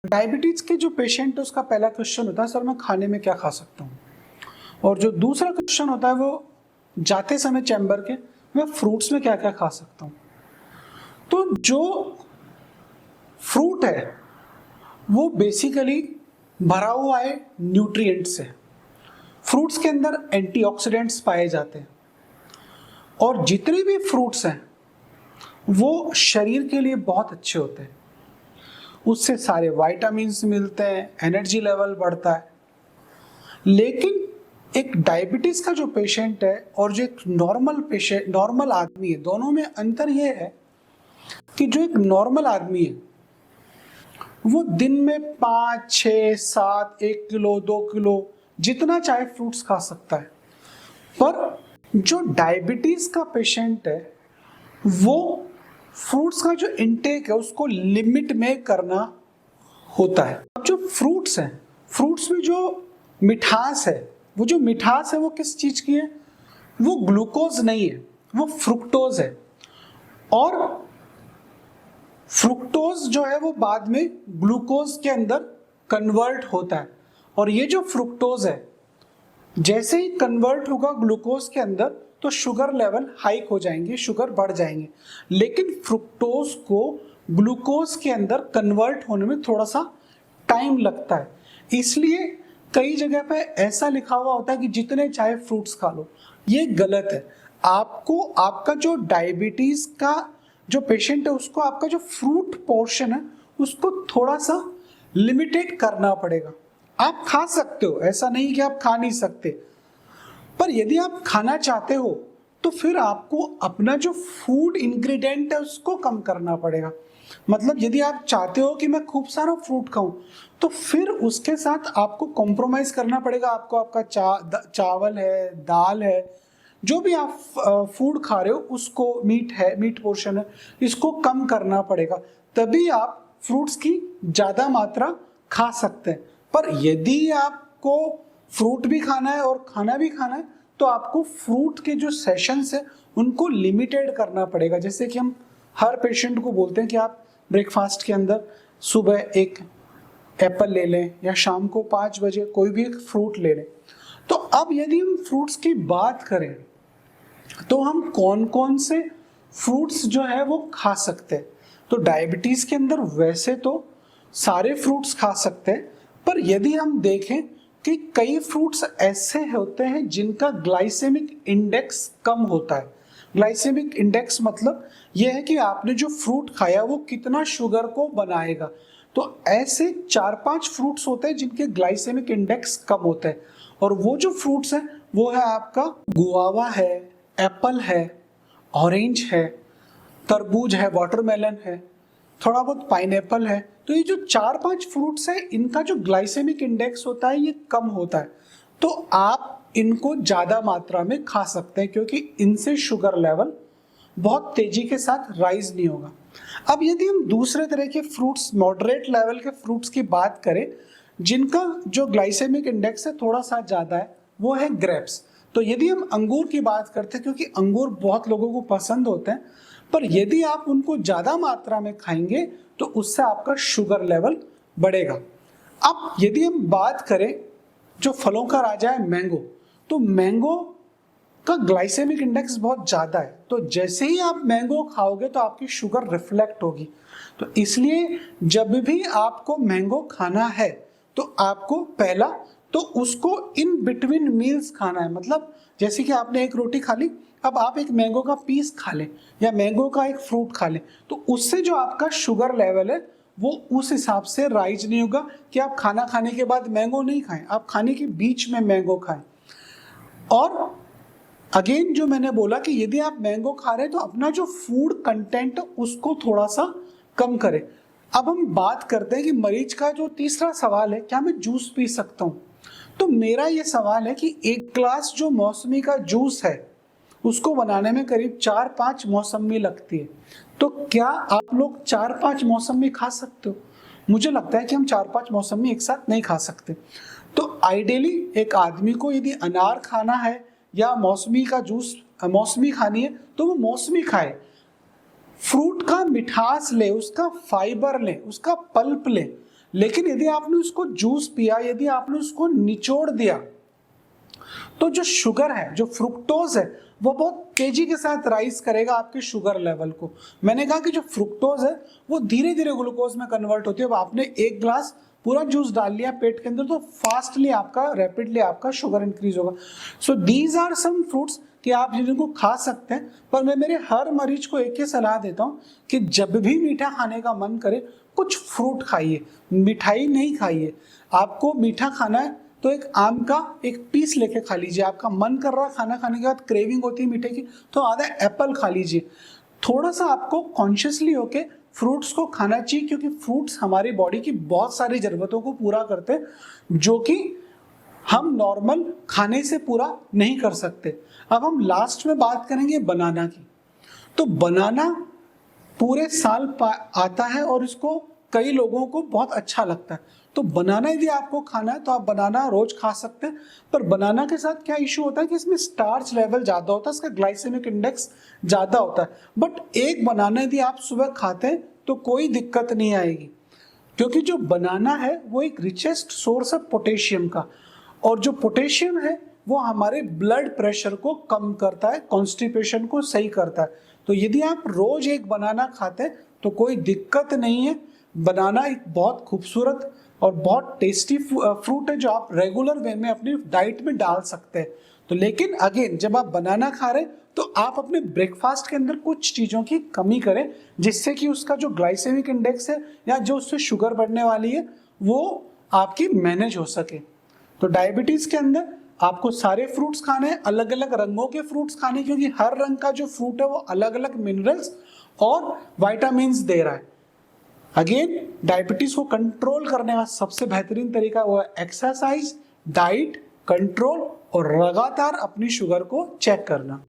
Diabetes के जो patient है उसका पहला क्वेश्चन होता है सर मैं खाने में क्या खा सकता हूँ, और जो दूसरा क्वेश्चन होता है वो जाते समय चैम्बर के मैं फ्रूट्स में क्या क्या खा सकता हूँ। तो जो फ्रूट है वो बेसिकली भरा हुआ है न्यूट्रिएंट से। फ्रूट्स के अंदर एंटीऑक्सीडेंट्स पाए जाते हैं और जितने भी फ्रूट्स हैं वो शरीर के लिए बहुत अच्छे होते हैं। उससे सारे विटामिन्स मिलते हैं, एनर्जी लेवल बढ़ता है। लेकिन एक डायबिटीज का जो पेशेंट है और जो एक नॉर्मल आदमी है, दोनों में अंतर यह है कि जो एक नॉर्मल आदमी है वो दिन में 5, 6, 7, 1 किलो 2 किलो जितना चाहे फ्रूट्स खा सकता है। पर जो डायबिटीज का पेशेंट है वो फ्रूट्स का जो इनटेक है उसको लिमिट में करना होता है। अब जो फ्रूट्स हैं, फ्रूट्स में जो मिठास है, वो जो मिठास है वो किस चीज की है? वो ग्लूकोज नहीं है, वो फ्रुक्टोज है। और फ्रुक्टोज जो है वो बाद में ग्लूकोज के अंदर कन्वर्ट होता है। और ये जो फ्रुक्टोज है जैसे ही कन्वर्ट होगा ग्लूकोज के अंदर तो शुगर लेवल हाइक हो जाएंगे, शुगर बढ़ जाएंगे। लेकिन फ्रुक्टोज को ग्लूकोज के अंदर कन्वर्ट होने में थोड़ा सा टाइम लगता है। इसलिए कई जगह पे ऐसा लिखा हुआ होता है कि जितने चाहे फ्रूट्स खा लो। ये गलत है। आपको आपका जो डायबिटीज का जो पेशेंट है उसको आपका जो फ्रूट पोर्शन है उसको थोड़ा सा लिमिटेड करना पड़ेगा। आप खा सकते हो, ऐसा नहीं कि आप खा नहीं सकते, पर यदि आप खाना चाहते हो तो फिर आपको अपना जो फूड इंग्रेडिएंट है उसको कम करना पड़ेगा। मतलब यदि आप चाहते हो कि मैं खूब सारा फ्रूट खाऊं तो फिर उसके साथ आपको कॉम्प्रोमाइज करना पड़ेगा। आपको आपका चावल है, दाल है, जो भी आप फूड खा रहे हो उसको, मीट है, मीट पोर्शन है, इसको कम करना पड़ेगा। तभी आप फ्रूट्स की ज्यादा मात्रा खा सकते हैं। पर यदि आपको फ्रूट भी खाना है और खाना भी खाना है तो आपको फ्रूट के जो सेशंस है उनको लिमिटेड करना पड़ेगा। जैसे कि हम हर पेशेंट को बोलते हैं कि आप ब्रेकफास्ट के अंदर सुबह एक एप्पल ले लें या शाम को 5 बजे कोई भी एक फ्रूट ले लें। तो अब यदि हम फ्रूट्स की बात करें तो हम कौन कौन से फ्रूट्स जो है वो खा सकते हैं। तो डायबिटीज के अंदर वैसे तो सारे फ्रूट्स खा सकते हैं, पर यदि हम देखें कि कई फ्रूट्स ऐसे होते हैं जिनका ग्लाइसेमिक इंडेक्स कम होता है। ग्लाइसेमिक इंडेक्स मतलब यह है कि आपने जो फ्रूट खाया वो कितना शुगर को बनाएगा। तो ऐसे 4-5 फ्रूट्स होते हैं जिनके ग्लाइसेमिक इंडेक्स कम होते हैं। और वो जो फ्रूट्स हैं वो है आपका गुआवा है, एप्पल है, ऑरेंज है, तरबूज है, वाटरमेलन है, थोड़ा बहुत पाइनएप्पल है। तो ये जो 4-5 फ्रूट्स है इनका जो ग्लाइसेमिक इंडेक्स होता है ये कम होता है। तो आप इनको ज्यादा मात्रा में खा सकते हैं क्योंकि इनसे शुगर लेवल बहुत तेजी के साथ राइज नहीं होगा। अब यदि हम दूसरे तरह के फ्रूट्स, मॉडरेट लेवल के फ्रूट्स की बात करें जिनका जो ग्लाइसेमिक इंडेक्स है थोड़ा सा ज्यादा है, वो है ग्रेप्स। तो यदि हम अंगूर की बात करते हैं, क्योंकि अंगूर बहुत लोगों को पसंद होते हैं, पर यदि आप उनको ज्यादा मात्रा में खाएंगे तो उससे आपका शुगर लेवल बढ़ेगा। अब यदि हम बात करें जो फलों का राजा है मैंगो, तो मैंगो का ग्लाइसेमिक इंडेक्स बहुत ज्यादा है। तो जैसे ही आप मैंगो खाओगे तो आपकी शुगर रिफ्लेक्ट होगी। तो इसलिए जब भी आपको मैंगो खाना है तो आपको पहला तो उसको इन बिटवीन मील्स खाना है। मतलब जैसे कि आपने एक रोटी खा ली, अब आप एक मैंगो का पीस खा लें या मैंगो का एक फ्रूट खा लें, तो उससे जो आपका शुगर लेवल है वो उस हिसाब से राइज नहीं होगा कि आप खाना खाने के बाद मैंगो नहीं खाएं, आप खाने के बीच में मैंगो खाएं। और अगेन जो मैंने बोला कि यदि आप मैंगो खा रहे हैं तो अपना जो फूड कंटेंट उसको थोड़ा सा कम करें। अब हम बात करते हैं कि मरीज का जो तीसरा सवाल है, क्या मैं जूस पी सकता हूं? तो मेरा ये सवाल है कि एक ग्लास जो मौसमी का जूस है उसको बनाने में करीब 4-5 मौसमी लगती है। तो क्या आप लोग 4-5 मौसमी खा सकते हो? मुझे लगता है कि हम 4-5 मौसमी एक साथ नहीं खा सकते। तो आइडियली एक आदमी को यदि अनार खाना है या मौसमी का जूस, मौसमी खानी है तो वो मौसमी खाए। फ्रूट का मिठास ले, उसका फाइबर ले, उसका पल्प ले, लेकिन यदि आपने उसको जूस पिया, यदि आपने उसको निचोड़ दिया, तो जो शुगर है, जो फ्रुक्टोज है, वो बहुत तेजी के साथ राइज करेगा आपके शुगर लेवल को। मैंने कहा कि जो फ्रुक्टोज है वो धीरे धीरे ग्लूकोज में कन्वर्ट होती है। अब आपने एक ग्लास पूरा जूस डाल लिया पेट के अंदर, तो फास्टली आपका, रैपिडली आपका शुगर इंक्रीज होगा। So these are some fruits कि आप जिनको खा सकते हैं। पर मैं मेरे हर मरीज को एक ही सलाह देता हूँ कि जब भी मीठा खाने का मन करे कुछ फ्रूट खाइए, मिठाई नहीं खाइए। आपको मीठा खाना है तो एक आम का एक पीस लेके खा लीजिए। आपका मन कर रहा है खाना खाने के बाद, क्रेविंग होती है मीठे की, तो आधा एप्पल खा लीजिए। थोड़ा सा आपको कॉन्शियसली होके फ्रूट्स को खाना चाहिए, क्योंकि फ्रूट्स हमारी बॉडी की बहुत सारी जरूरतों को पूरा करते हैं, जो कि हम नॉर्मल खाने से पूरा नहीं कर सकते। अब हम लास्ट में बात करेंगे बनाना की। तो बनाना पूरे साल आता है और इसको कई लोगों को बहुत अच्छा लगता है। तो बनाना यदि आपको खाना है तो आप बनाना रोज खा सकते हैं। पर बनाना के साथ क्या इशू होता है कि इसमें स्टार्च लेवल ज्यादा होता है, इसका ग्लाइसेमिक इंडेक्स ज्यादा होता है। बट एक बनाना यदि आप सुबह खाते हैं तो कोई दिक्कत नहीं आएगी, क्योंकि जो बनाना है वो एक रिचेस्ट सोर्स है पोटेशियम का, और जो पोटेशियम है वो हमारे ब्लड प्रेशर को कम करता है, कॉन्स्टिपेशन को सही करता है। तो यदि आप रोज एक बनाना खाते हैं तो कोई दिक्कत नहीं है। बनाना एक बहुत खूबसूरत और बहुत टेस्टी फ्रूट है जो आप रेगुलर वे में अपनी डाइट में डाल सकते हैं। तो लेकिन अगेन, जब आप बनाना खा रहे हैं तो आप अपने ब्रेकफास्ट के अंदर कुछ चीज़ों की कमी करें, जिससे कि उसका जो ग्लाइसेमिक इंडेक्स है या जो उससे शुगर बढ़ने वाली है वो आपकी मैनेज हो सके। तो डायबिटीज़ के अंदर आपको सारे फ्रूट्स खाने हैं, अलग अलग रंगों के फ्रूट्स खाने, क्योंकि हर रंग का जो फ्रूट है वो अलग अलग मिनरल्स और विटामिन्स दे रहा है। अगेन, डायबिटीज को कंट्रोल करने का सबसे बेहतरीन तरीका वो है एक्सरसाइज, डाइट, कंट्रोल और लगातार अपनी शुगर को चेक करना।